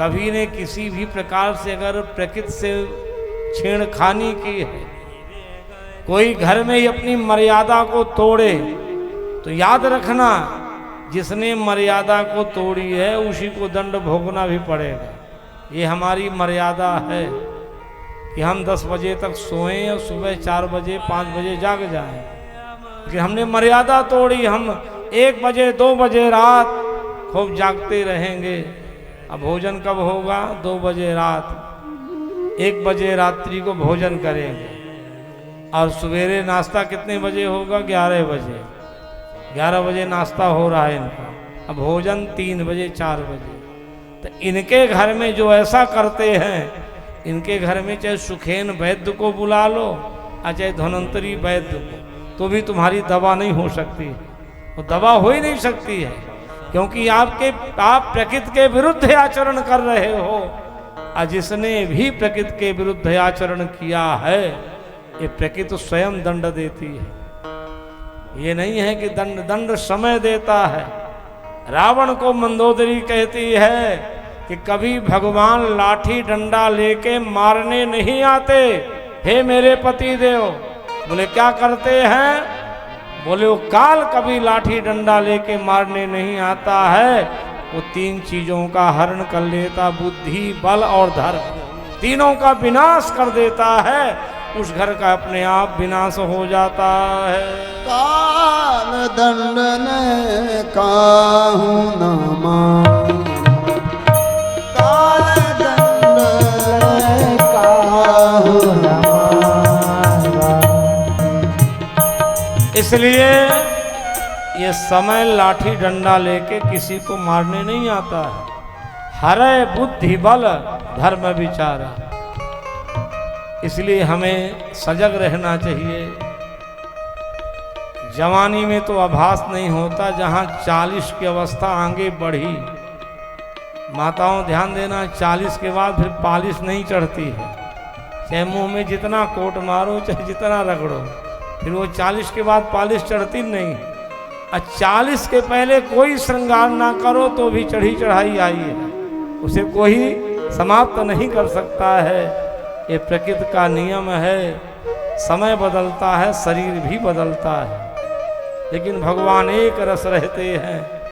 कभी ने किसी भी प्रकार से अगर प्रकृति से छेड़खानी की है, कोई घर में ही अपनी मर्यादा को तोड़े, तो याद रखना जिसने मर्यादा को तोड़ी है उसी को दंड भोगना भी पड़ेगा। ये हमारी मर्यादा है कि हम 10 बजे तक सोएं और सुबह 4 बजे 5 बजे जाग जाएं, लेकिन हमने मर्यादा तोड़ी। हम 1 बजे 2 बजे रात खूब जागते रहेंगे। अब भोजन कब होगा? 2 बजे रात, 1 बजे रात्रि को भोजन करेंगे और सवेरे नाश्ता कितने बजे होगा? 11 बजे। 11 बजे नाश्ता हो रहा है इनका, अब भोजन 3 बजे 4 बजे। तो इनके घर में जो ऐसा करते हैं, इनके घर में चाहे सुखेन वैद्य को बुला लो और चाहे धन्वंतरी वैद्य को, तो भी तुम्हारी दवा नहीं हो सकती। वो दवा हो ही नहीं सकती है, क्योंकि आप प्रकृति के विरुद्ध आचरण कर रहे हो। और जिसने भी प्रकृति के विरुद्ध आचरण किया है, ये प्रकृति स्वयं दंड देती है। ये नहीं है कि दंड समय देता है। रावण को मंदोदरी कहती है कि कभी भगवान लाठी डंडा लेके मारने नहीं आते। हे मेरे पति देव। बोले क्या करते हैं? बोले वो काल कभी लाठी डंडा लेके मारने नहीं आता है, वो 3 चीजों का हरण कर लेता, बुद्धि बल और धर्म, तीनों का विनाश कर देता है। उस घर का अपने आप विनाश हो जाता है। काल दंड ने काहू न मान, काल दंड ने काहू न मान। इसलिए ये समय लाठी डंडा लेके किसी को मारने नहीं आता है। हरे बुद्धि बल धर्म विचारा। इसलिए हमें सजग रहना चाहिए। जवानी में तो आभास नहीं होता, जहां 40 की अवस्था आगे बढ़ी, माताओं ध्यान देना, 40 के बाद फिर पालिश नहीं चढ़ती है। चाहे मुंह में जितना कोट मारो, चाहे जितना रगड़ो, फिर वो 40 के बाद पालिश चढ़ती नहीं। और 40 के पहले कोई श्रृंगार ना करो तो भी चढ़ी चढ़ाई आई है, उसे कोई समाप्त नहीं कर सकता है। ये प्रकृति का नियम है। समय बदलता है, शरीर भी बदलता है, लेकिन भगवान एक रस रहते हैं।